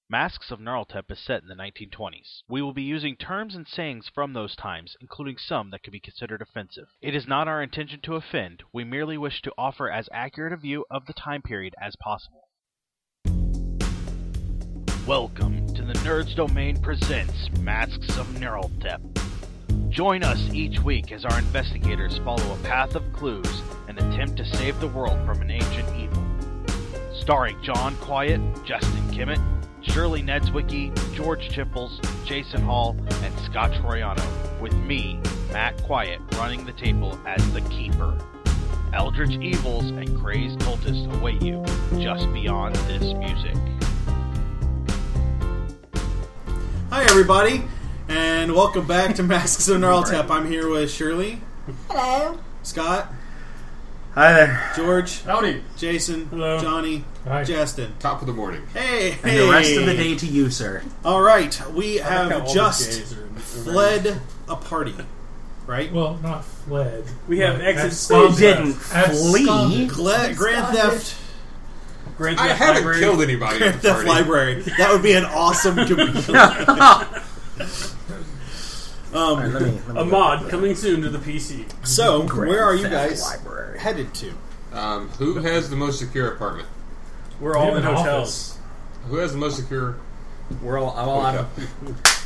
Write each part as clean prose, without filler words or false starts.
Masks of Gnarltep is set in the 1920s. We will be using terms and sayings from those times, including some that could be considered offensive. It is not our intention to offend, we merely wish to offer as accurate a view of the time period as possible. Welcome to the Nerds Domain presents Masks of Gnarltep. Join us each week as our investigators follow a path of clues and attempt to save the world from an ancient evil. Starring John Quiet, Justin Kimmett, Shirley Nedswicki, George Chipples, Jason Hall, and Scott Troiano, with me, Matt Quiet, running the table as the Keeper. Eldritch evils and crazed cultists await you just beyond this music. Hi everybody, and welcome back to Masks of Gnarltep. I'm here with Shirley. Hello. Scott. Hi there. George. Howdy. Jason. Hello. Johnny. Hi. Justin. Top of the morning. Hey. And the rest of the day to you, sir. Alright, we have just fled a party, right? Well, not fled. We have exit We stage. didn't flee. Grand Theft I haven't killed anybody Grand at the Theft party. Library. That would be an awesome computer. Let me A mod coming soon to the PC. So, where are you Theft guys Library. headed to? Who has the most secure apartment? We're all in hotels. Who has the most secure hotel?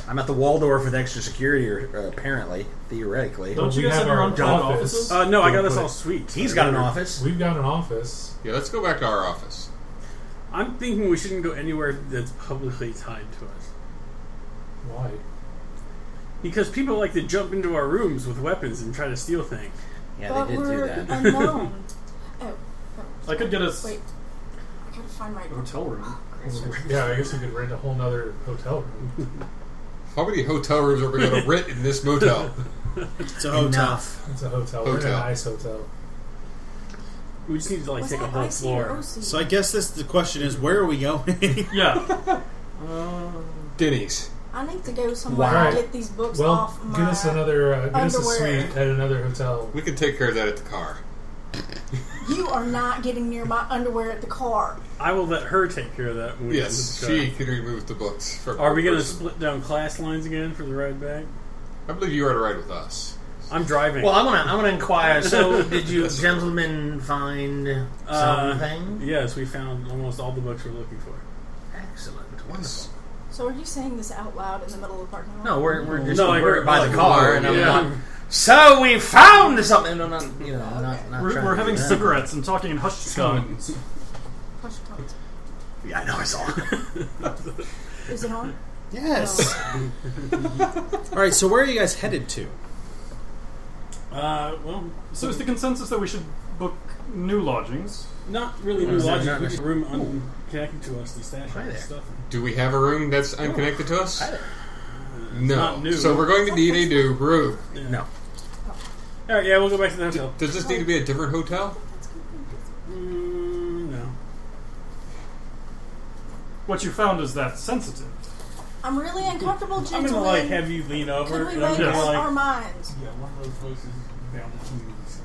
I'm at the Waldorf with extra security, apparently, theoretically. Don't you guys have your own private offices? No, I got us all suites. He's got an office. We've got an office. Yeah, let's go back to our office. I'm thinking we shouldn't go anywhere that's publicly tied to us. Why? Because people like to jump into our rooms with weapons and try to steal things. Yeah, But they did do we're that. unknown. I could get us Wait. I gotta find my hotel room. Yeah, I guess we could rent a whole nother hotel room. How many hotel rooms are we going to rent in this motel? It's a hotel. Enough. It's a hotel. We're in a nice hotel. We just need to Was take a that whole IC or floor. OC? So I guess the question is, where are we going? Yeah. Denny's. I need to go somewhere Wow. and get these books Well, off my get us another. Get us a underwear. suite at another hotel. We can take care of that at the car. You are not getting near my underwear at the car. I will let her take care of that when we Yes, get into the she car. can remove the books. From Are we going to person. split down class lines again for the ride back? I believe you are to ride with us. I'm driving. Well, I want to inquire. So, did you gentlemen find something? Yes, we found almost all the books we're looking for. Excellent. Wonderful. So are you saying this out loud in the middle of the parking lot? No, we're just No, I we're heard- by the car, and I'm Yeah. not. So we found something. No, not not We're trying to having do that. cigarettes and talking in hushed tones. Hush your tones. Yeah, I know. I saw. Is it on? Yes. Alright, so where are you guys headed to? Well, So is the consensus that we should book new lodgings? not really new Is that logic. not We just room unconnected to us to stash all Hi this there. stuff. Do we have a room that's unconnected to us? No. not new. So we're going to need a new room. No. All right, yeah, we'll go back to the hotel. Does this need to be a different hotel? No. What you found is that sensitive. I'm really uncomfortable, I'm gentlemen. gonna like have you lean over. Could we and I'm wake gonna up like, our minds? yeah, one of those voices down the human skin.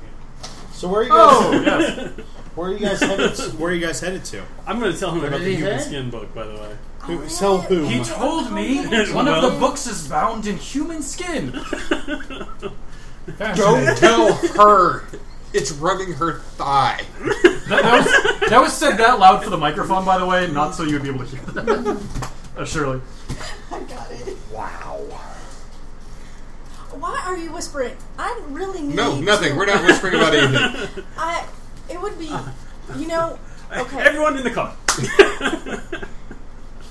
So where are you guys? Oh, yes. Where are you guys headed? Where are you guys headed to? I'm gonna tell him What about did the he human say? skin book, by the way. Sell who? He told me one of the books is bound in human skin. Don't tell her. It's rubbing her thigh. That was said that loud for the microphone, by the way, not so you would be able to hear that. Shirley. I got it. Wow. Why are you whispering? I really need No, nothing. to- We're not whispering about anything. It would be, you know, okay. Everyone in the car.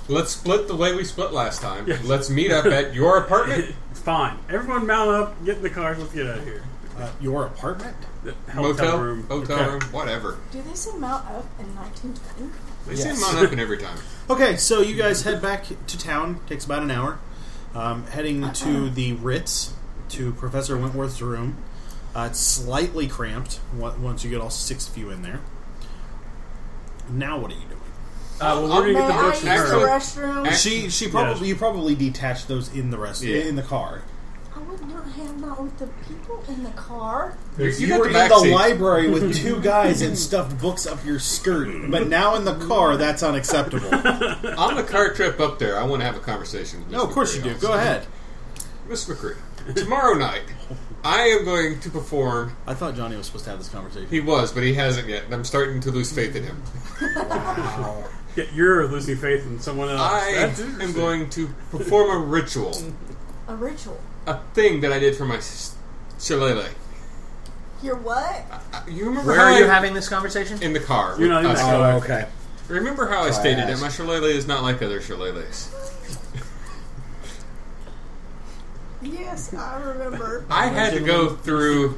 Let's split the way we split last time. Let's meet up at your apartment. It's fine. Everyone mount up, get in the cars, let's get out of here. Your apartment? The Motel room. Hotel Okay. room, whatever. Do they say mount up in 1920? They Yes. seem mount up in every time. Okay, so you guys head back to town. Takes about an hour. Heading to the Ritz, to Professor Wentworth's room. It's slightly cramped once you get all six of you in there. Now what are you doing? Well, we're gonna May get the I books use from the her. restroom? She probably you probably detached those in the Yeah. in the car. I would not have not with the people in the car. You were in the library with two guys and stuffed books up your skirt, but now in the car, that's unacceptable. On the car trip up there, I want to have a conversation with Mr. No, of course you do. also. Go ahead. Miss McCree, tomorrow night, I am going to perform... I thought Johnny was supposed to have this conversation. He was, but he hasn't yet, and I'm starting to lose faith in him. Wow. Yeah, you're losing faith in someone else. I am going to perform a ritual. A ritual. A thing that I did for my shillelagh. Your what? You remember Where how are you having this conversation? In the car. You're not in the car. Oh, okay. Remember how I So I stated that asked. my shillelagh is not like other shillelaghs? Yes, I remember. I had to go through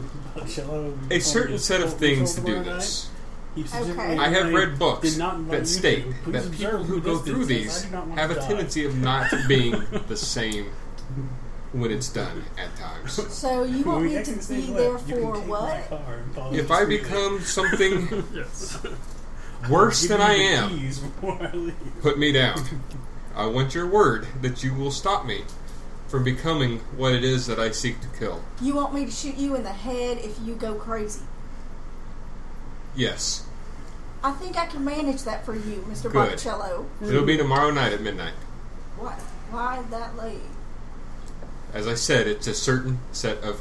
a certain set of things to do this. Okay. I have read books Did not invite that you state to. Please that people observe who the go through distance. these I do not want have to a die. tendency of not being the same when it's done at times. So you want me to be there for what? If I become something Yes. worse than I Give me the am, keys before I leave. put me down. I want your word that you will stop me from becoming what it is that I seek to kill. You want me to shoot you in the head if you go crazy? Yes. I think I can manage that for you, Mr. Good. Botticello. It'll be tomorrow night at midnight. What? Why that late? As I said, it's a certain set of...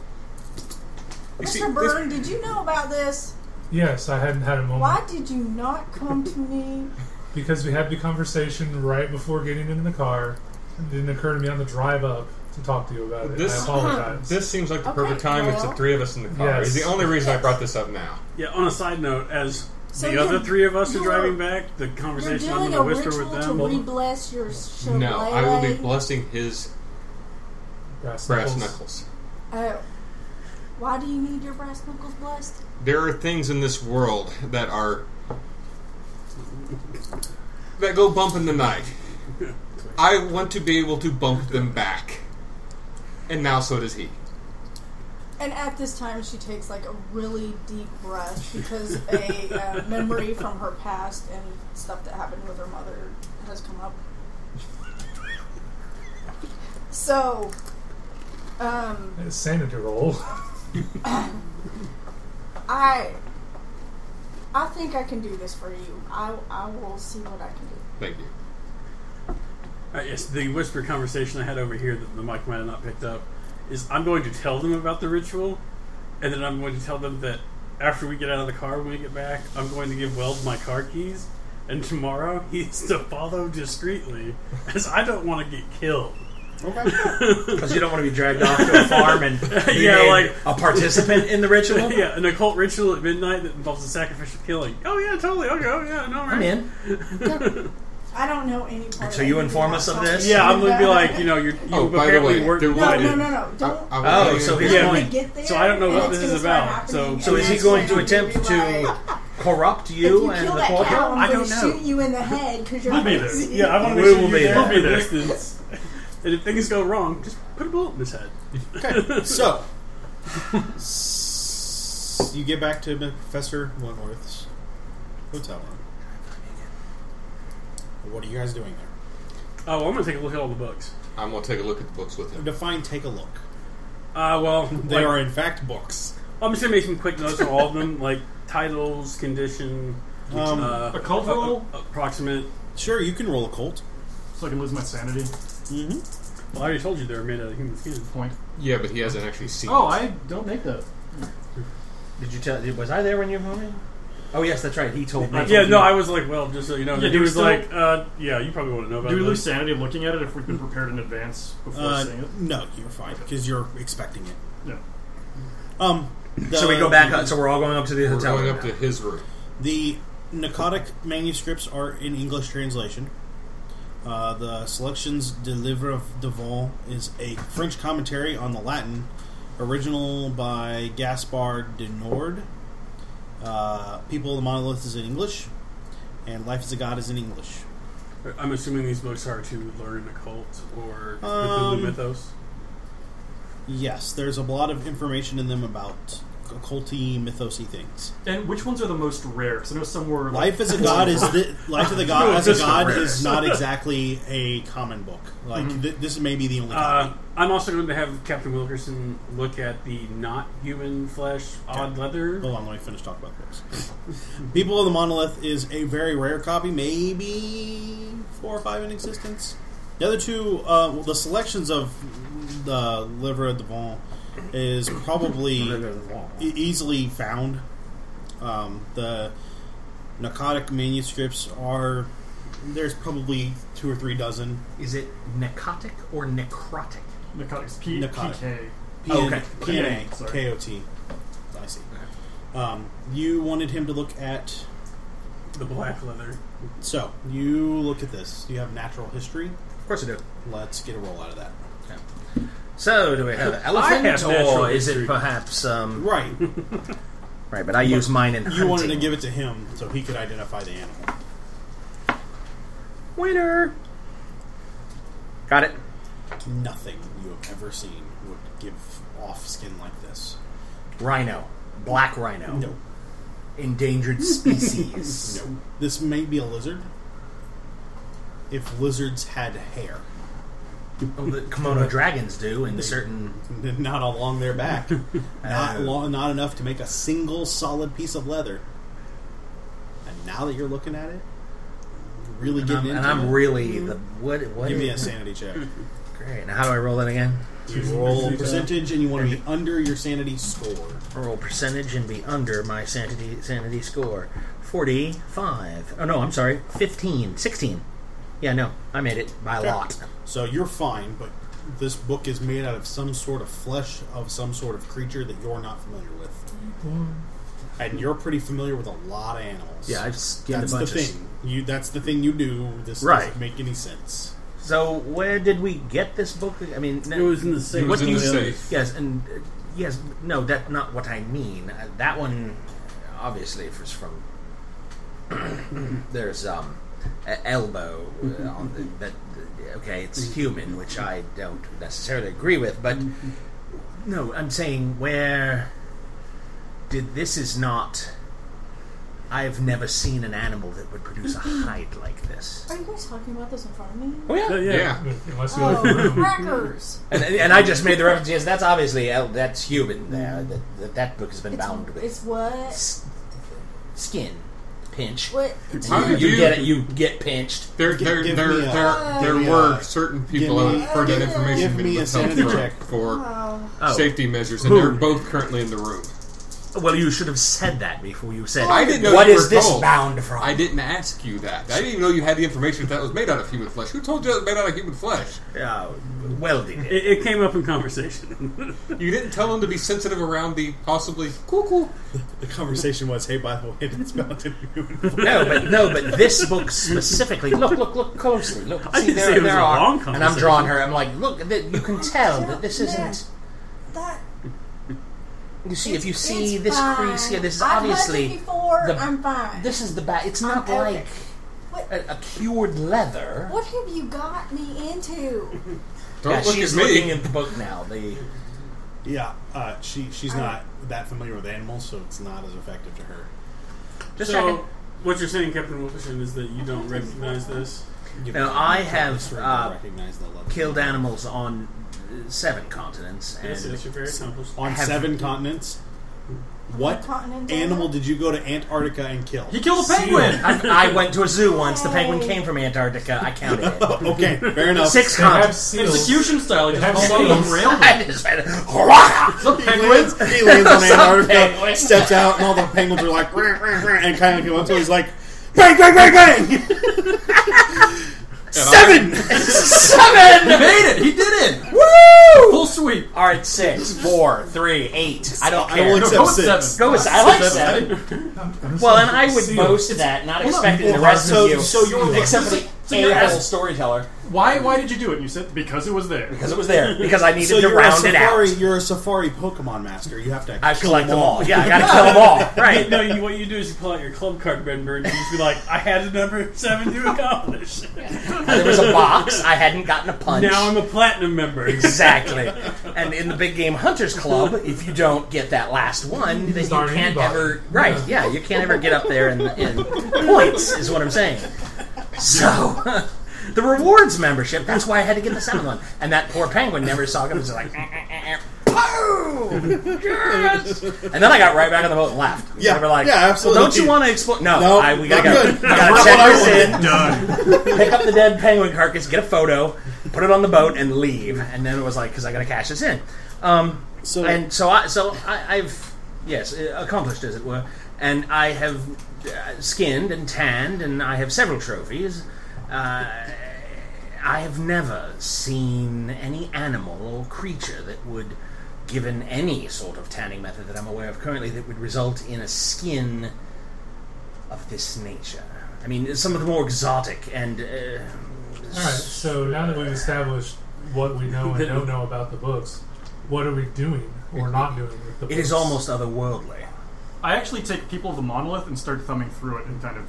You see, Mr. Byrne, did you know about this? Yes, I hadn't had a moment. Why did you not come to me? Because we had the conversation right before getting in the car. It didn't occur to me on the drive up to talk to you about it. This- I apologize. This seems like the Okay, perfect time. It's the well- three of us in the car. Yes. It's the only reason I Yes. brought this up now. Yeah, on a side note, as So the other you're- three of us are you're- driving back, the You're conversation I'm doing going a to whisper ritual with to them. re-bless your shillelagh? No, I will be blessing his Brass brass knuckles. knuckles. Oh. Why do you need your brass knuckles blessed? There are things in this world that go bump in the night. I want to be able to bump them back. And now so does he. And at this time, she takes like a really deep breath because a memory from her past and stuff that happened with her mother has come up. So, Sanity roll. I think I can do this for you. I will see what I can do. Thank you. Yes, the whisper conversation I had over here that the mic might have not picked up is I'm going to tell them about the ritual, and then I'm going to tell them that after we get out of the car when we get back, I'm going to give Weld my car keys, and tomorrow he's to follow discreetly, as I don't want to get killed. Okay. Because you don't want to be dragged off to a farm and be Yeah, made like- a participant in the ritual. Yeah, an occult ritual at midnight that involves a sacrificial killing. Oh yeah, totally. Okay, oh yeah, no, right. I'm in. I don't know any part. So of you anything inform us of about this? Yeah, I'm going to be like, you know, you Oh, by the apparently way, weren't there will No, invited. no. Don't. I will Oh, tell you- so he's Yeah, We're we- gonna get there, so I don't know and what it's this gonna is start about, happening, so So and is he that's going when to you're attempt gonna be to like, corrupt if you you and kill the that corporal? cow, I I'm don't gonna know. shoot you in the head because you're We'll be crazy. there. Yeah, I want to We make sure will you're be there there. from We'll be a there. distance. And if things go wrong, just put a bullet in his head. Okay. So, you get back to Professor Wentworth's hotel room. What are you guys doing there? Oh, well, I'm going to take a look at all the books. I'm going to take a look at the books with him. Define take a look. Well, They like, are, in fact, books. I'm just going to make some quick notes on all of them, like titles, condition, a cult roll? approximate. Sure, you can roll a cult. So I can lose my sanity. Mm-hmm. Well, I already told you they were made out of human skin. Point. Yeah, but he hasn't actually seen Oh, it. I don't make that. Did you tell? Was I there when you were home? Oh yes, that's right. He told me. Yeah, no, I was like, well, just so you know. Yeah, he do we was still- like, yeah, you probably wouldn't know about Do we this. lose sanity looking at it if we've been prepared in advance before seeing it? No, you're fine because you're expecting it. Yeah. So we go back. So we're all going up to the We're hotel. going room up now. to his room. The narcotic manuscripts are in English translation. The Selections de Livre d'Avant is a French commentary on the Latin, original by Gaspard de Nord. People of the Monolith is in English, and Life is a God is in English. I'm assuming these books are to learn occult or Cthulhu mythos. Yes, there's a lot of information in them about occulty, mythosy things. And which ones are the most rare? Because I know some were Life as a God is not exactly a common book. Like this may be the only copy. I'm also going to have Captain Wilkerson look at the not human flesh odd leather. Hold on, let me finish talking about books. People of the Monolith is a very rare copy, maybe 4 or 5 in existence. The other two, the selections of the Livre de Vent is probably easily found. The narcotic manuscripts are, there's probably 2 or 3 dozen. Is it necrotic or necrotic? Narcotics. Narcotic. PK. PNA. KOT. I see. You wanted him to look at The black leather. So, you look at this. You have natural history. Of course I do. Let's get a roll out of that. Yeah. So, do we have elephant, or is it perhaps... Right. Right, but I use mine in You hunting. wanted to give it to him so he could identify the animal. Winner! Got it. Nothing you have ever seen would give off skin like this. Rhino. Black rhino. No. Endangered species. No. This may be a lizard. If lizards had hair. Oh, the kimono dragons do in certain... Not along their back. Not enough to make a single solid piece of leather. And now that you're looking at it, you're really getting into it. And I'm really... What Give me a sanity check. Great. Now how do I roll that again? You roll percentage and you want to be under your sanity score. Roll percentage and be under my sanity score. 45. Oh no, I'm sorry. 15. 16. Yeah, no. I made it by a lot. So you're fine, but this book is made out of some sort of flesh of some sort of creature that you're not familiar with. And you're pretty familiar with a lot of animals. Yeah, I've skinned That's a bunch the thing. That's the thing you do. This doesn't make any sense. So where did we get this book? I mean, It was in the safe. It was in the safe. Yes, and yes, no, that's not what I mean. That one, obviously, was from. There's elbow on that. Okay, it's human, which I don't necessarily agree with, but no, I'm saying where did this is not. I've never seen an animal that would produce a hide like this. Are you guys talking about this in front of me? Oh yeah, Yeah. Unless you like the room. Crackers! and I just made the reference. Yes, that's obviously that's human. There, that book has been bound with It's what? skin pinch. What? How did You get it. You get pinched. There were certain people who heard that information give me a withheld sanity check. for Oh. safety measures, and they're both currently in the room. Well, you should have said that before you said. I didn't know What you is were this told. bound from? I didn't ask you that. I didn't even know you had the information that was made out of human flesh. Who told you it was made out of human flesh? Welding. It came up in conversation. You didn't tell them to be sensitive around the possibly cool. The conversation was, hey, by the way, it's bound in human flesh. No, but this book specifically. Look closely. Look, I didn't say it was a long and I'm conversation. drawing her. I'm like, look, you can tell that this isn't. That. You see, if you see It's this fine. crease here, this is I've obviously hunted before. the- I'm fine. This is the back. It's not Okay. like What? a cured leather. What have you got me into? Don't Yeah, look she's at me. looking at the book now. Yeah, she's not that familiar with animals, so it's not as effective to her. Just checking. So, what you're saying, Captain Wilkerson, is that you don't recognize this? Now, I have recognize the leather. killed animals on 7 continents, and Yes, you're very accomplished. On have- 7 continents. What Continents animal are did you go to Antarctica and kill? He killed a penguin! I went to a zoo once. The penguin Yay. came from Antarctica. I counted it. Okay, fair enough. 6 They have continents. seals. Execution style, he They have just hung on seals. rail. I just went, Some He penguins. lands on Some Antarctica, penguin. steps out, and all the penguins are like, "Rah, rah, rah," and kind of go up to him. He's like, bang, bang, bang, bang! 7! He made it! He did it! Woo! Full sweep. All right, 6, 4, 3, 8. I don't I care. will No, accept go with 6. 7. Go with I like 7. Well, and I would boast that, not expecting the rest of you. So you're except for looking- So you're a-hole asking, storyteller. why did you do it? You said because it was there. Because it was there. Because I needed So to you're round it out. You're a safari Pokemon master. You have to I kill collect them all. Yeah, I gotta kill them all. Right. No, what you do is you pull out your club card member and you just be like, I had a number 7 to accomplish. There was a box. I hadn't gotten a punch. Now I'm a platinum member. Exactly. And in the Big Game Hunters Club, if you don't get that last one, then you Start can't anybody. ever... Right, yeah, you can't ever get up there in points, is what I'm saying. So... The rewards membership, that's why I had to get the 7th one. And that poor penguin never saw it. It was like, boom! Yes! And then I got right back on the boat and laughed. Yeah, They were like, yeah, absolutely. Well, don't you want to explore? No, No, we gotta not go. good. We gotta Not check what I this in. wanted. Done. Pick up the dead penguin carcass, get a photo, put it on the boat, and leave. And then it was like, because I gotta cash this in. So I've accomplished, as it were, and I have skinned and tanned, and I have several trophies. I have never seen any animal or creature that would, given any sort of tanning method that I'm aware of currently, that would result in a skin of this nature. I mean, some of the more exotic and... Alright, so now that we've established what we know and don't know about the books, what are we doing or not doing with the books? It is almost otherworldly. I actually take People of the Monolith and start thumbing through it and kind of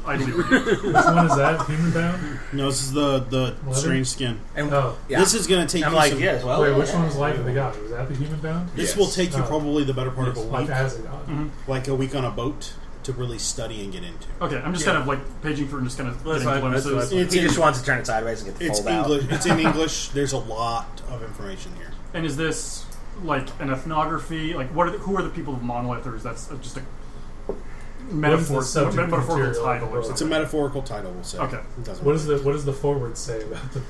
idly read. Which one is that? Human Bound? No, this is the Leather? strange skin. And Oh. yeah. This is going to take I'm you like, some... yes, well... Wait, which one was Life of the God? Was that the Human Bound? This Yes. will take you Oh. probably the better part of a Life week. as a God. Like a week on a boat to really study and get into. Okay, I'm just kind of like paging through and just kind of That's getting fine, that's glimpses. fine. It's He in, just wants to turn it sideways and get the it's fold out. English. It's in English. There's a lot of information here. And is this like an ethnography? Like, who are the people of Monolith, or is that just a metaphorical subject title material or of the book? something? It's a metaphorical title, we'll say. Okay. It doesn't What matter. does the forward say about the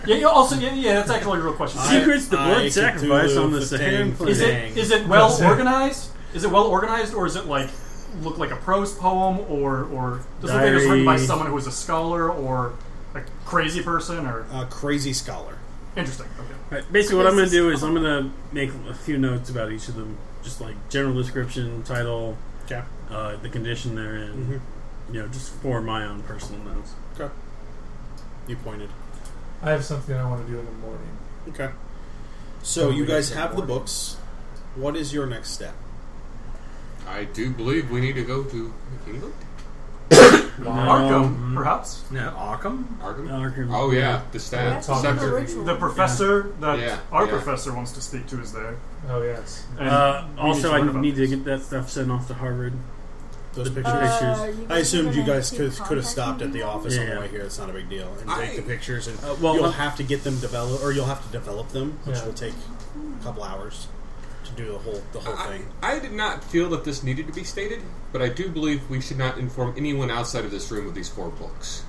That's actually a real question. Secrets the I blood sacrifice Cthulhu on the Fatang Saharan Fatang. planet. Is it well That's it. organized? Is it well organized, or is it like look like a prose poem, or does it look like it was written by Diary. someone who was a scholar or a crazy person, or A crazy scholar. interesting? Okay. Right, basically, what I'm going to do is I'm going to make a few notes about each of them, just like general description, title, Okay. the condition they're in, just for my own personal notes. Okay. You pointed. I have something I want to do in the morning. Okay. So you we guys get have the morning. books. What is your next step? I do believe we need to go to England. Arkham, perhaps. No, Arkham? Arkham? Oh yeah, the stat. That's the Sector. ritual. The professor that Yeah, our yeah. professor wants to speak to is there. Oh, yes. And we Also, learn I about need to this. get that stuff sent off to Harvard. Those The pictures. pictures. I assumed you guys could have stopped at the office on the Yeah. way here. It's not a big deal, and take the pictures. And well, you'll let- have to get them developed, or you'll have to develop them, which Yeah. will take a couple hours to do the whole thing. I did not feel that this needed to be stated, but I do believe we should not inform anyone outside of this room of these 4 books.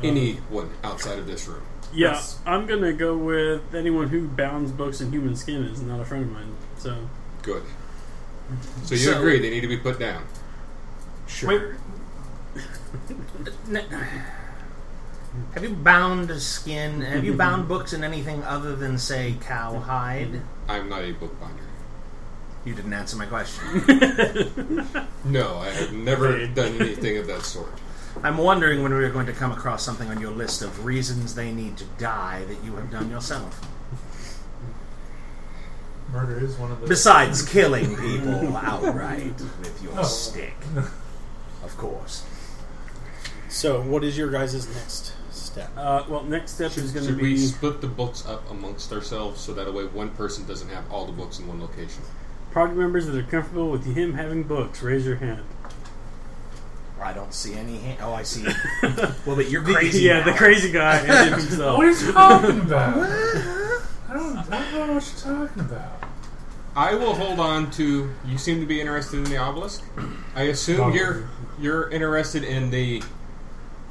Anyone outside of this room. Yeah, Yes. I'm going to go with anyone who bounds books in human skin is not a friend of mine. So, Good. So you So- agree they need to be put down. Sure. Wait, Have you bound skin? Have you bound books in anything other than, say, cowhide? I'm not a bookbinder. You didn't answer my question. No, I have never done anything of that sort. I'm wondering when we're going to come across something on your list of reasons they need to die that you have done yourself. Murder is one of the... Besides killing people outright with your Oh. stick. Of course. So, what is your guys' next step? well, next step is going to Should we be split the books up amongst ourselves so that way one person doesn't have all the books in one location? project members that are comfortable with him having books. Raise your hand. I don't see any hand. Oh, I see. Well, but you're crazy. Yeah, now. the crazy guy and him himself. What are you talking about? I don't know what you're talking about. I will hold on to. You seem to be interested in the obelisk. I assume Probably. you're interested in the.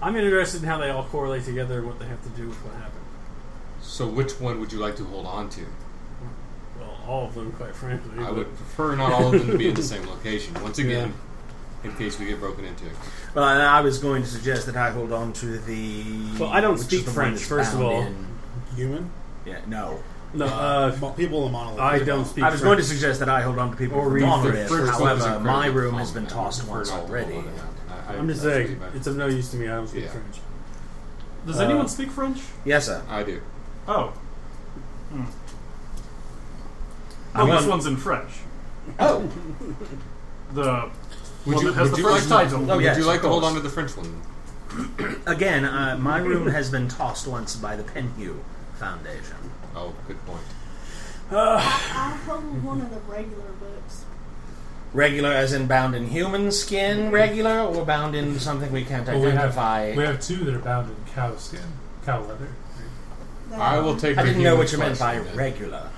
I'm interested in how they all correlate together and what they have to do with what happened. So, which one would you like to hold on to? Well, all of them, quite frankly. I but- would prefer not all of them to be in the same location. Once again, in case we get broken into. Well, I was going to suggest that I hold on to the. Well, I don't which is speak the one French, that's first of bound all. in- Human? Yeah, no. No, People in Monolith. I don't speak I was French. going to suggest that I hold on to people Or from read Monolith. French. However, Incredibly my room has common. been tossed I prefer once not to hold already. on to that. I'm just saying, it's of no use to me. I don't speak French. Does anyone speak French? Yes, sir. I do. Oh. This one's in French. Oh. The Would one you, that has would the you French like, title. Oh, would yes, you like of to hold course. on to the French one? Again, my room has been tossed once by the Penhew Foundation. Oh, good point. I'll hold one of the regular books. Regular as in bound in human skin, regular, or bound in something we can't Well, identify? we have two that are bound in cow skin, cow leather. I will take I the didn't know human what you meant by flesh then. regular.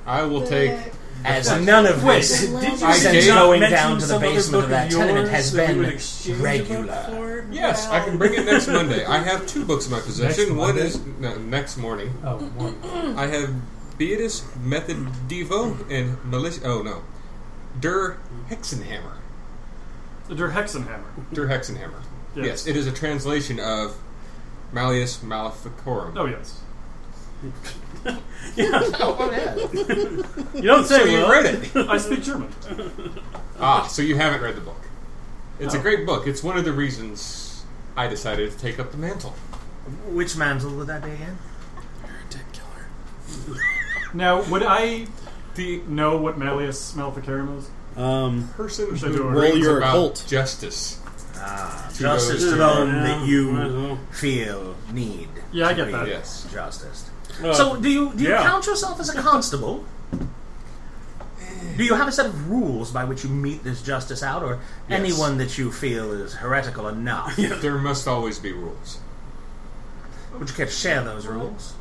I will take... As flesh. none of Wait, this, did you since gave- going mention down to the some other basement of book that yours tenement, has that we would been exchange a book regular. for? Yes, I can bring it next Monday. I have 2 books in my possession. Next One Monday? is... No, next morning. Oh, one. I have Beatus Method Devo and Militia... Oh, no. Der Hexenhammer. Der Hexenhammer. Der Hexenhammer. Yes. Yes, it is a translation of Malleus Maleficorum. Oh, yes. You don't So say you well. read it. I speak German. So you haven't read the book. It's a great book. It's one of the reasons I decided to take up the mantle. Which mantle would that be again? Heretic killer. Now, would I know what Malleus Maleficarum is? Person Should I who do a brings roll your about occult? justice. Justice those to two. those that Might you as well. feel need. Yeah, I to get be that. Yes. Justice. So, do you yeah. count yourself as a constable? Do you have a set of rules by which you meet this justice out, or Yes. anyone that you feel is heretical enough? There must always be rules. Would you care to share those rules?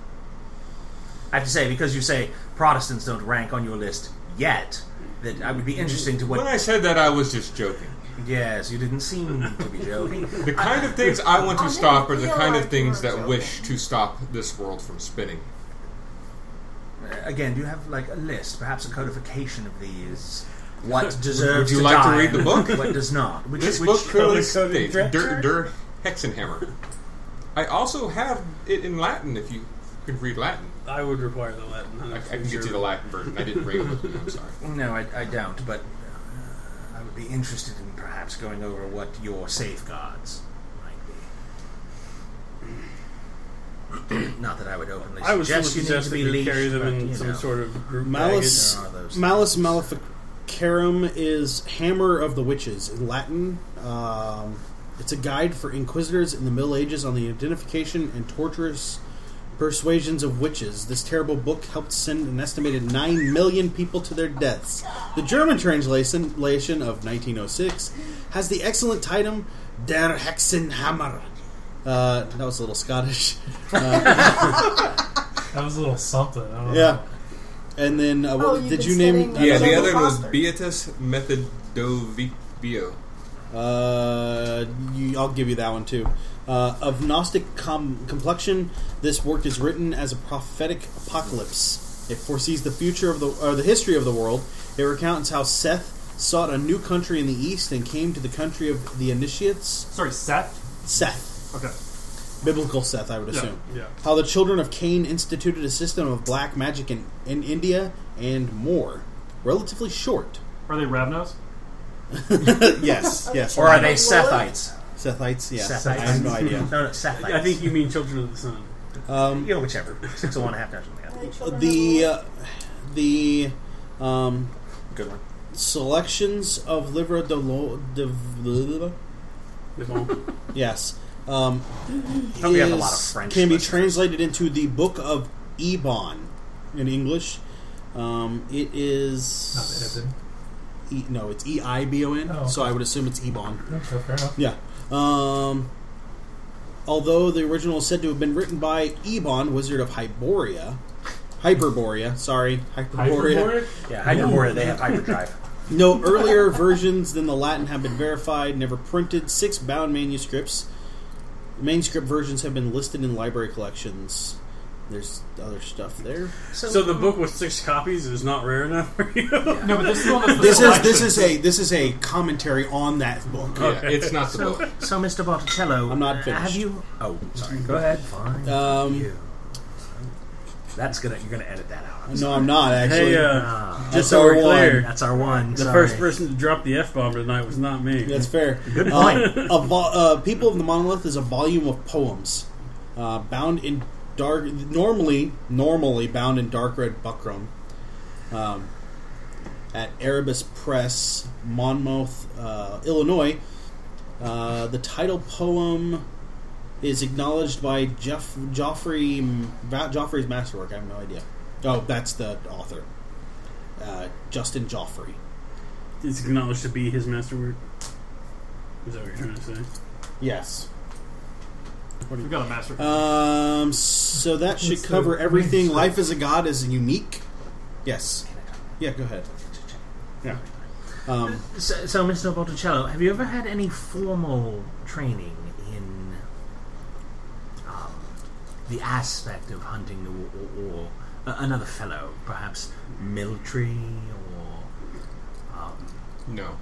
I have to say, because you say Protestants don't rank on your list yet, that I would be interesting to what... When I said that, I was just joking. Yes, you didn't seem to be joking. The kind of things I want to stop are the feel kind like of things you were that wish to stop this world from spinning. Again, do you have like a list, perhaps a codification of these? What deserves Would you to like to die read the and book? What does not? This book clearly color-coded states draft Der Hexenhammer. I also have it in Latin if you could read Latin. I would require the Latin. I can get you the Latin version. I didn't bring it with me, I'm sorry. No, I don't, but I would be interested in perhaps going over what your safeguards might be. Not that I would openly I would still suggest you need to suggest that be we leashed, carry them but, in you some know. sort of group Malice, There are those Malus Maleficarum is Hammer of the Witches in Latin. It's a guide for inquisitors in the Middle Ages on the identification and torturous persuasions of witches. This terrible book helped send an estimated 9 million people to their deaths. The German translation of 1906 has the excellent title Der Hexenhammer. That was a little Scottish. That was a little something. I don't know. Yeah. And then, you've did been you name... studying Yeah, the Joseph other one was Foster. Beatus Methodovio. I'll give you that one too. Of Gnostic complexion, this work is written as a prophetic apocalypse. It foresees the future of the history of the world. It recounts how Seth sought a new country in the east and came to the country of the initiates. Sorry, Seth? Seth, Okay. biblical Seth, I would assume. Yeah. How the children of Cain instituted a system of black magic in India and more. Relatively short. Are they Ravnos? Yes, yes. Or are they Sethites? Sethites? Yes. Sethites. I have no idea. No, Sethites. I think you mean Children of the Sun. You know, whichever. 6 of one, half dozen of the other. The Good one. selections of Livre de yes we have a lot of French can be listeners. translated into the Book of Ebon in English. It is Not Evan. no, it's EIBON. Oh, okay. So I would assume it's Ebon. Okay, fair enough. Yeah. Although the original is said to have been written by Ebon, Wizard of Hyperborea. Sorry, Hyperborea. Hyperborea? Yeah, Hyperborea, they have hyperdrive. No earlier versions than the Latin have been verified, never printed. 6 bound manuscripts. Manuscript versions have been listed in library collections. There's other stuff there. So the book with 6 copies is not rare enough for you? No, but this is the one that's the This is a commentary on that book. Yeah, it's not the book. So, Mr. Botticello, I'm not finished. have you... Oh, sorry. Go ahead. Fine. You're gonna edit that out. No, I'm not actually. Hey, just so we're clear, That's our one. the first person to drop the F-bomb tonight was not me. That's fair. Good point. People of the Monolith is a volume of poems, bound in dark. Normally bound in dark red buckram. At Erebus Press, Monmouth, Illinois. The title poem is acknowledged by Joffrey's masterwork. I have no idea. Oh, that's the author. Justin Joffrey. It's acknowledged to be his masterwork. Is that what you're trying to say? Yes. We've got a master. So that should cover everything. Life as a god is unique. Yes. Yeah, go ahead. Yeah. So, Mr. Botticello, have you ever had any formal training in the aspect of hunting or another fellow, perhaps military or No.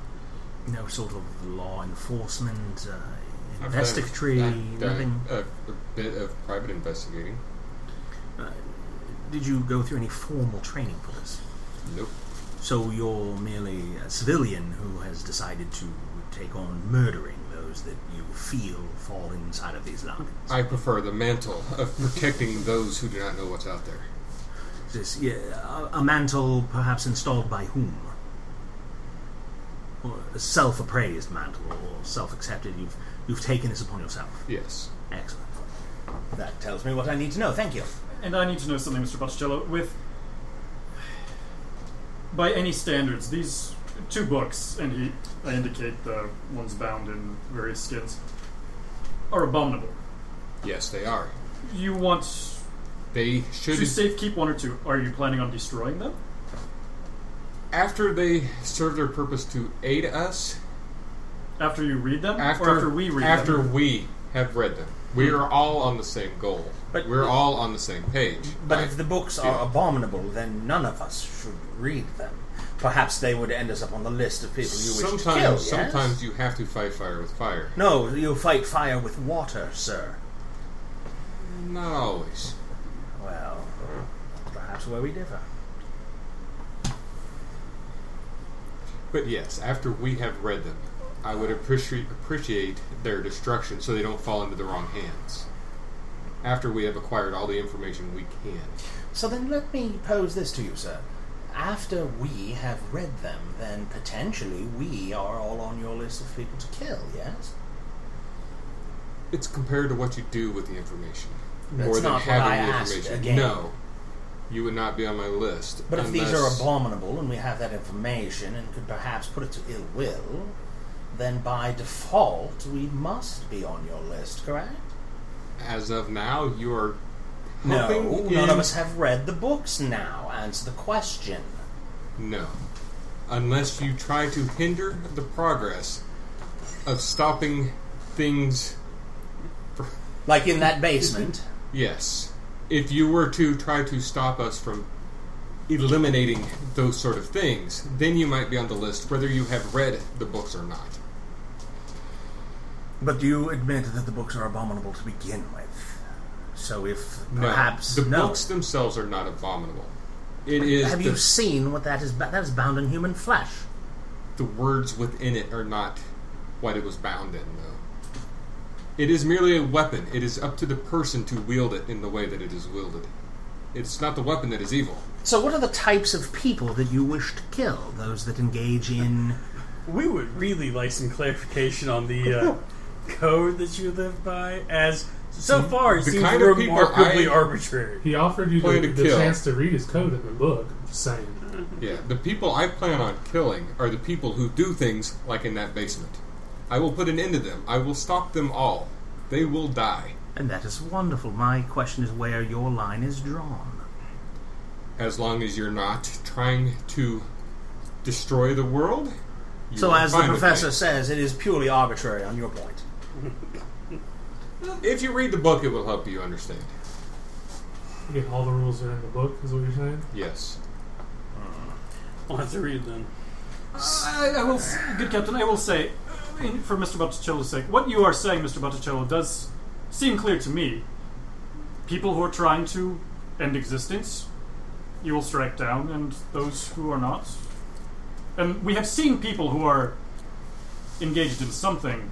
no sort of law enforcement, I've investigatory, done nothing? a bit of private investigating. Did you go through any formal training for this? Nope. So you're merely a civilian who has decided to take on murdering those that you feel fall inside of these lines. I prefer the mantle of protecting those who do not know what's out there. This, a mantle perhaps installed by whom? Or a self-appraised mantle, or self-accepted. You've taken this upon yourself. Yes. Excellent. That tells me what I need to know. Thank you. And I need to know something, Mr. Botticello. By any standards, these 2 books, and I indicate the ones bound in various skins, are abominable. Yes, they are. You want They should... to safekeep 1 or 2. Are you planning on destroying them? After they serve their purpose to aid us... After you read them? Or after we read them? After we have read them. We are all on the same goal. But- We're all on the same page. But if the books are abominable, then none of us should read them. Perhaps they would end us up on the list of people you wish to kill, yes? Sometimes you have to fight fire with fire. No, you fight fire with water, sir. Not always. Well, perhaps where we differ. But yes, after we have read them, I would appreciate their destruction so they don't fall into the wrong hands. After we have acquired all the information we can. So then let me pose this to you, sir. After we have read them, then potentially we are all on your list of people to kill, yes? It's compared to what you do with the information. That's More than not what having I the asked information. again. No. You would not be on my list. But if these are unless- abominable and we have that information and could perhaps put it to ill will, then by default we must be on your list, correct? As of now, you are No, hoping none of us have read the books now. Answer the question. No. Unless you try to hinder the progress of stopping things... Like in that basement. Yes. If you were to try to stop us from eliminating those sort of things, then you might be on the list whether you have read the books or not. But do you admit that the books are abominable to begin with? So if perhaps... The books themselves are not abominable. It is... Have you seen what that is? That is bound in human flesh. The words within it are not what it was bound in, though. It is merely a weapon. It is up to the person to wield it in the way that it is wielded. It's not the weapon that is evil. So what are the types of people that you wish to kill? Those that engage in... We would really like some clarification on the code that you live by, as so far it The seems kind of people remarkably I- arbitrary. He offered you Plan the to kill. chance to read his code in the book. I'm just saying. Yeah, the people I plan on killing are the people who do things like in that basement. I will put an end to them. I will stop them all. They will die. And that is wonderful. My question is where your line is drawn. As long as you're not trying to destroy the world. you So are as the fine with professor me. says, it is purely arbitrary on your point. If you read the book, it will help you understand. Again, all the rules are in the book, is what you're saying? Yes. I'll have to read them. I will, good Captain, I will say, for Mr. Botticello's sake, what you are saying, Mr. Botticello, does seem clear to me. People who are trying to end existence, you will strike down, and those who are not. And we have seen people who are engaged in something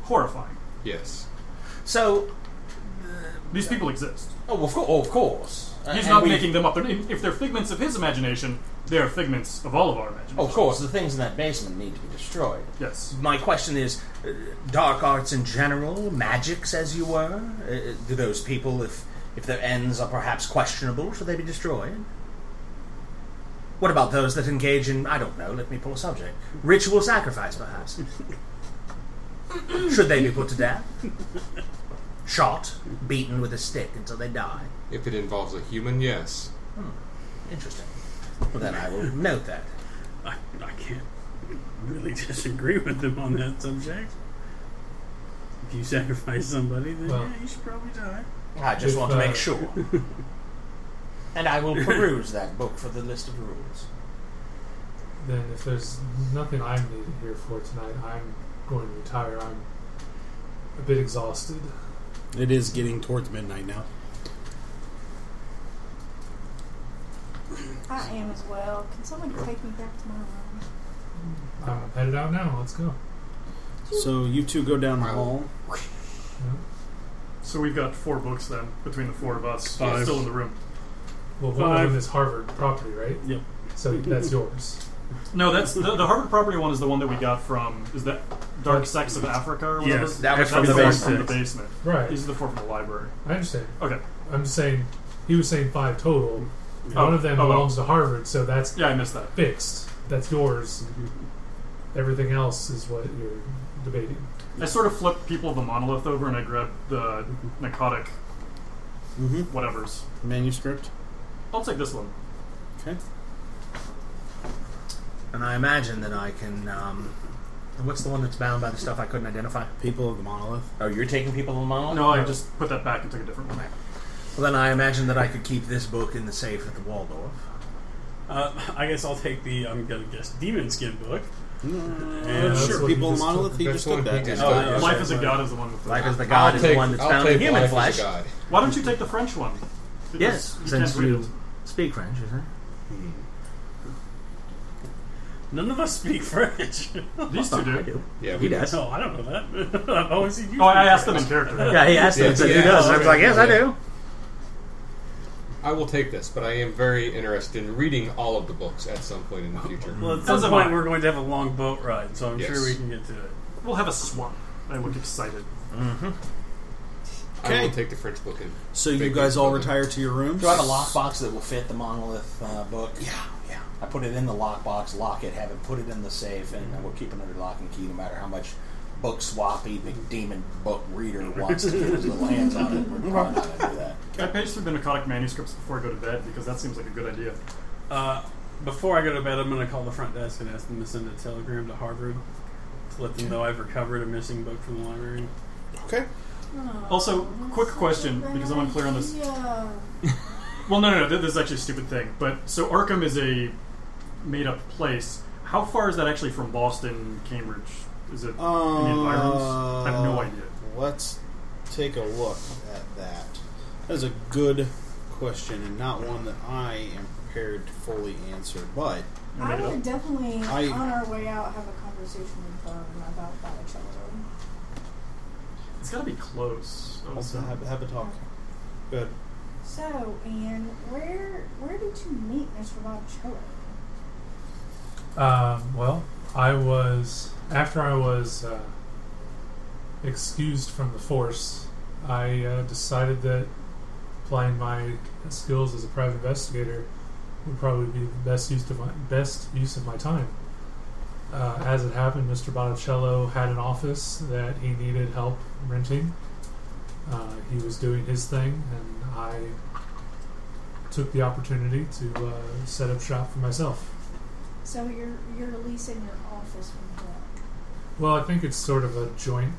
horrifying. Yes. So, These people exist. of course. He's And not we- making them up. If they're figments of his imagination, they are figments of all of our imagination. Of course, the things in that basement need to be destroyed. Yes. My question is, dark arts in general, magics as you were, do those people, if their ends are perhaps questionable, should they be destroyed? What about those that engage in, I don't know, let me pull a subject, ritual sacrifice perhaps? Should they be put to death? Shot, beaten with a stick until they die? If it involves a human, yes. Interesting. Well, then I will note that. I can't really disagree with them on that subject. If you sacrifice somebody, then Well, yeah, you should probably die. I just If, want to make sure. And I will peruse that book for the list of rules. Then if there's nothing I'm needed here for tonight, I'm going to retire. I'm a bit exhausted. It is getting towards midnight now. I am as well. Can someone take me back to my room? I'm headed out now. Let's go. So you two go down the hall. Yeah. So we've got 4 books then, between the 4 of us, 5. still in the room. Well, one of 5. them is Harvard property, right? Yep. So that's yours. No, that's the Harvard property one is the one that we got from, is that Dark Sects of Africa or whatever? Yes, that was That's from the the one basement. from the basement. Right. These are the 4 from the library. I understand. Okay. I'm just saying, he was saying 5 total. Oh, One of them oh, well. belongs to Harvard, so that's Yeah, I missed that. fixed. That's yours. Everything else is what you're debating. I sort of flipped People of the Monolith over and I grabbed the narcotic Mm-hmm. whatevers. Manuscript. I'll take this one. Okay. And I imagine that I can. What's the one that's bound by the stuff I couldn't identify? People of the Monolith. Oh, you're taking People of the Monolith? No, I just put that back and took a different one. Well, then I imagine that I could keep this book in the safe at the Waldorf. I guess I'll take the, I'm going to guess, Demon Skin book. that's Sure. what People he of the just Monolith. He That's just what took he that. just Oh, took. yeah. Life as a God is the one with the... Life as the God is the one that's bound in human Life flesh. as a God. Why don't you take the French one? Because Yes, you since can't read you it. speak French, isn't it? None of us speak French. These 2 I do. do. Yeah, He we does. No, I don't know that. I've always seen you. Oh, I speak asked them in French. character. Yeah, he asked me and said, who Yeah. does? And I was like, yes, I Yeah. do. I will take this, but I am very interested in reading all of the books at some point in the future. Well, at As some am point I. we're going to have a long boat ride, so I'm Yes. sure we can get to it. We'll have a swap. I look excited. I Okay. will take the French book and So you Big guys all book. retire to your rooms. Do I have a lockbox that will fit the Monolith book? Yeah. I put it in the lockbox, lock it, have it put it in the safe, and we'll keep it under lock and key no matter how much book swappy McDemon book reader wants to get his little hands on it. We're probably not going to do that. I page through the narcotic manuscripts before I go to bed because that seems like a good idea. Before I go to bed, I'm going to call the front desk and ask them to send a telegram to Harvard to let them know I've recovered a missing book from the library. Okay. Also, quick question, because I'm unclear on this. Yeah. Well, no, this is actually a stupid thing. But so Arkham is a made-up place. How far is that actually from Boston, Cambridge? Is it in the environs? I have no idea. Let's take a look at that. That is a good question and not one that I am prepared to fully answer. But You I make it would up? definitely, I- on our way out, have a conversation with them about Botticello. It's got to be close. I let's would say. have a talk. Good. So, Ian, where did you meet Mr. Botticello? Well, after I was excused from the force, I decided that applying my skills as a private investigator would probably be the best use of my time. As it happened, Mr. Botticello had an office that he needed help renting. He was doing his thing, and I took the opportunity to set up shop for myself. So you're leasing your office from him. Well, I think it's sort of a joint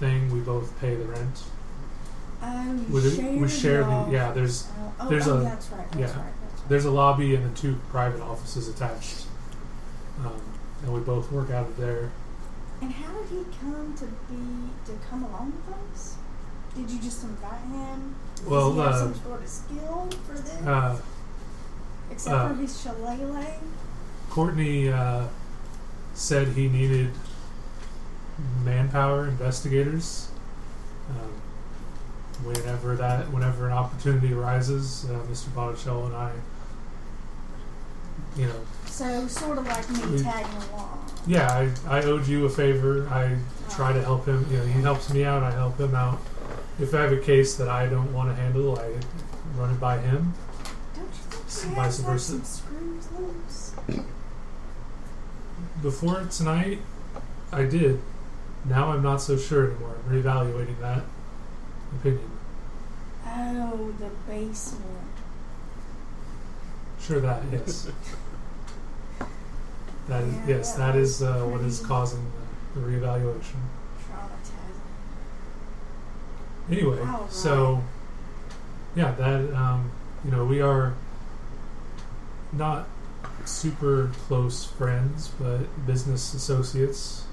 thing. We both pay the rent. Oh, We share the office. yeah. There's Oh, there's oh, a- that's right. That's yeah. right. That's right. there's a lobby and the 2 private offices attached, and we both work out of there. And how did he come along with us? Did you just invite him? Well, Does he have some sort of skill for this? Except for his shillelagh? Courtney said he needed manpower investigators. Whenever an opportunity arises, Mr. Botticello and I, So, sort of like me tagging along. Yeah, I owed you a favor. I try to help him. He helps me out. I help him out. If I have a case that I don't want to handle, I run it by him. Don't you think he Vice has versa. some screws loose? Before tonight, I did. Now I'm not so sure anymore. I'm reevaluating that opinion. Oh, the basement. Sure, that yes. That is, Yeah, yes, that that is was what is pretty- causing the reevaluation. Traumatizing. Anyway, Alright. so yeah, that we are not super close friends, but business associates.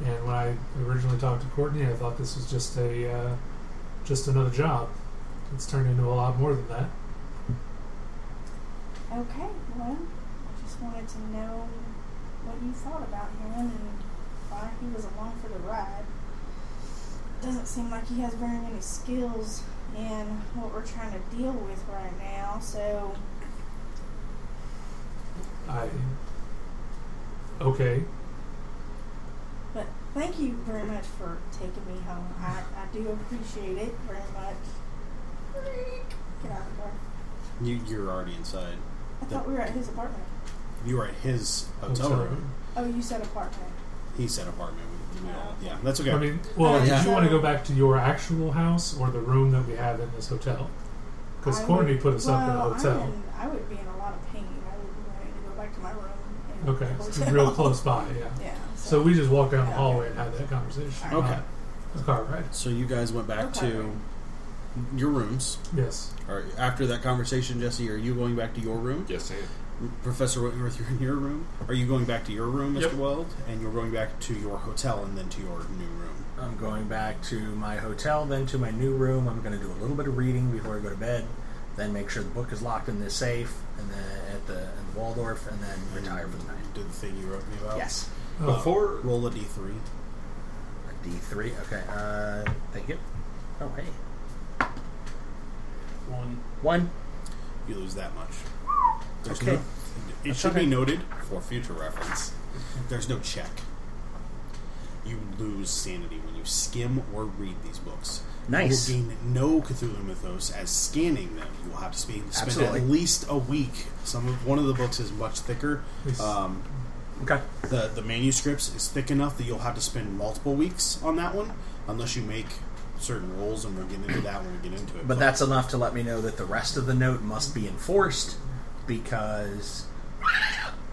And when I originally talked to Courtney, I thought this was just another job. It's turned into a lot more than that. Okay, well, I just wanted to know what you thought about him and why he was along for the ride. Doesn't seem like he has very many skills in what we're trying to deal with right now, so Okay. but thank you very much for taking me home. I do appreciate it very much. Get out of the car. You're already inside. I thought we were at his apartment. You were at his hotel room. Oh, you said apartment. He said apartment. Oh. Yeah, that's okay. I mean, well, Yeah. did you want to go back to your actual house or the room that we have in this hotel? Because Courtney put us up in a hotel. I would be in a lot of pain. I would be ready to go back to my room. In Okay, the it's hotel. real close by, yeah. Yeah. So we just walked down the hallway and had that conversation. Okay. The car ride. So you guys went back Okay. to your rooms. Yes. Or after that conversation, Jesse, are you going back to your room? Yes, I am. Professor Whitworth, you're in your room. Are you going back to your room, Mr. Yep. Weld? And you're going back to your hotel and then to your new room. I'm going back to my hotel, then to my new room. I'm going to do a little bit of reading before I go to bed, then make sure the book is locked in the safe, and then in the Waldorf, and then retire for the night. Did the thing you wrote me about? Yes. Before Roll a d3. A D3. Okay. Thank you. Oh, hey. 1. You lose that much. There's Okay. it That's should okay. be noted for future reference. There's no check. You lose sanity when you skim or read these books. Nice. You will gain no Cthulhu Mythos as scanning them. You will have to spend Absolutely. at least a week. One of the books is much thicker. Yes. Okay. The manuscripts is thick enough that you'll have to spend multiple weeks on that one, unless you make certain rules, and we'll get into that when we get into it. But that's enough to let me know that the rest of the note must be enforced, because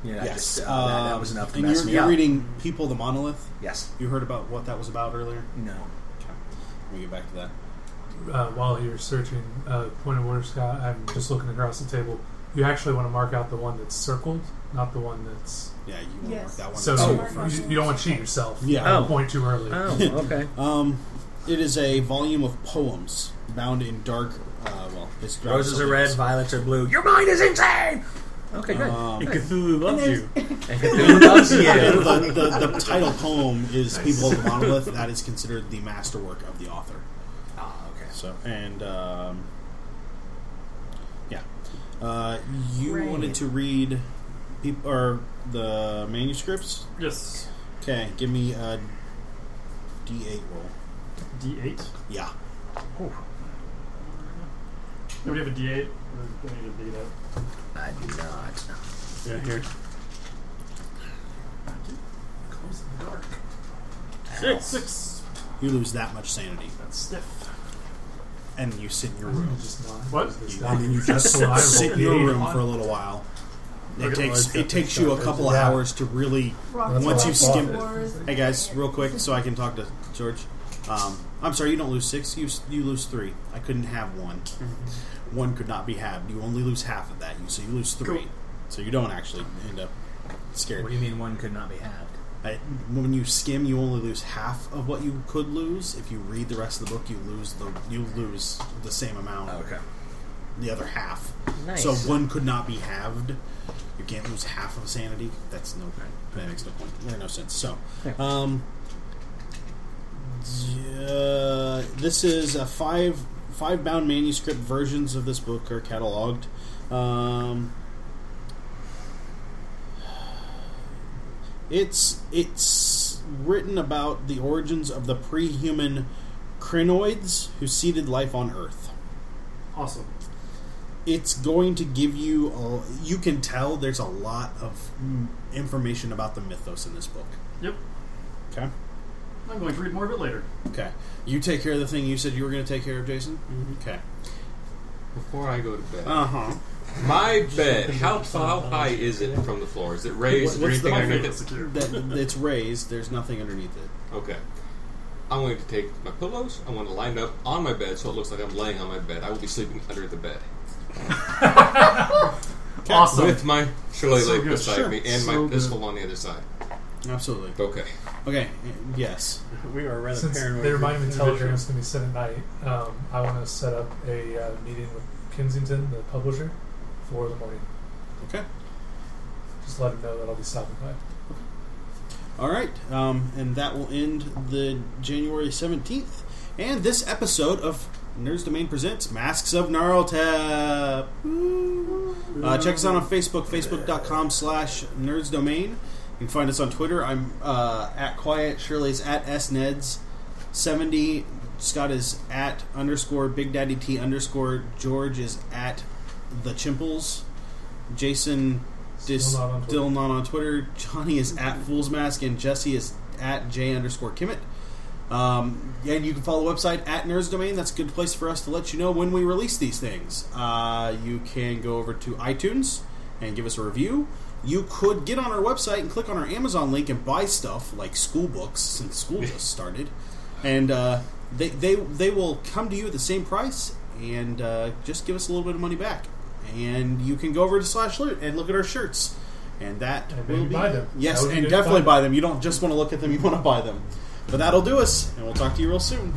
yes, that was enough to and mess me you're up. reading People the Monolith. Yes. You heard about what that was about earlier? No. Okay. Let me get back to that. While you're searching, point of order, Scott, I'm just looking across the table. You actually want to mark out the one that's circled, not the one that's... Yeah, you want to Yes. mark that one. So first. you don't want to cheat yourself. Yeah. Don't Oh. point too early. Oh, okay. It is a volume of poems bound in dark. It's dark Roses are silhouettes. red, violets are blue. Your mind is insane! Okay, good. And Cthulhu loves there's- you. And Cthulhu loves you. The title poem is "People of the Monolith." That is considered the masterwork of the author. Ah, okay. So you Right. wanted to read the manuscripts. Yes. Okay, give me a D8 roll. D8. Yeah. Nobody have a D8? I need to dig it out. I do not. Yeah, here. Close in the dark. 6. You lose that much sanity, That's stiff. and you sit in your I'm room. gonna just not What? use this You, down. and you just That's what I sit in rolled. your The room eight. for a little while. Okay, It takes you a couple of Yeah. hours to really. Rock Once back you and skim. forth. Hey guys, real quick, so I can talk to George. I'm sorry, you don't lose 6. You lose 3. I couldn't have 1. One could not be halved. You only lose half of that. So you lose 3. Cool. So you don't actually end up What scared. do you mean one could not be halved? When you skim, you only lose half of what you could lose. If you read the rest of the book, you lose the same amount. Okay. The other half. Nice. So one could not be halved. You can't lose half of sanity. That makes no point. No sense. So, this is a five bound manuscript versions of this book are cataloged. It's written about the origins of the pre-human crinoids who seeded life on Earth. Awesome. It's going to give you you can tell there's a lot of information about the mythos in this book. Yep. Okay. I'm going to read more of it later. Okay. You take care of the thing you said you were going to take care of, Jason? Mm-hmm. Okay. Before I go to bed, My bed. How high is it from the floor? Is it raised? Is there anything underneath it? It's raised. There's nothing underneath it. Okay. I'm going to take my pillows. I'm going to line up on my bed so it looks like I'm laying on my bed. I will be sleeping under the bed. Awesome. With my shillelagh good. beside Sure. me and So my pistol good. on the other side. Absolutely. Okay. Okay. Yes. We are rather Since paranoid. they remind me individuals. Telegram's going to be sent at night, I want to set up a meeting with Kensington, the publisher, for the morning. Okay. Just let him know that I'll be stopping by. All right. And that will end the January 17th. And this episode of Nerds Domain Presents Masks of Gnarltap. Check us out on Facebook, facebook.com/nerdsdomain. You can find us on Twitter. I'm at Quiet. Shirley's at SNEDS70. Scott is at _BigDaddyT_. George is at The Chimples. Jason is still not on Twitter. Johnny is at Fool's Mask. And Jesse is at J_Kimmett. And you can follow the website at Nerds Domain. That's a good place for us to let you know when we release these things. You can go over to iTunes and give us a review. You could get on our website and click on our Amazon link and buy stuff like school books, since school just started. And they will come to you at the same price and just give us a little bit of money back. And you can go over to /loot and look at our shirts. And that will be... buy them. Yes, and definitely buy them. You don't just want to look at them, you want to buy them. But that'll do us, and we'll talk to you real soon.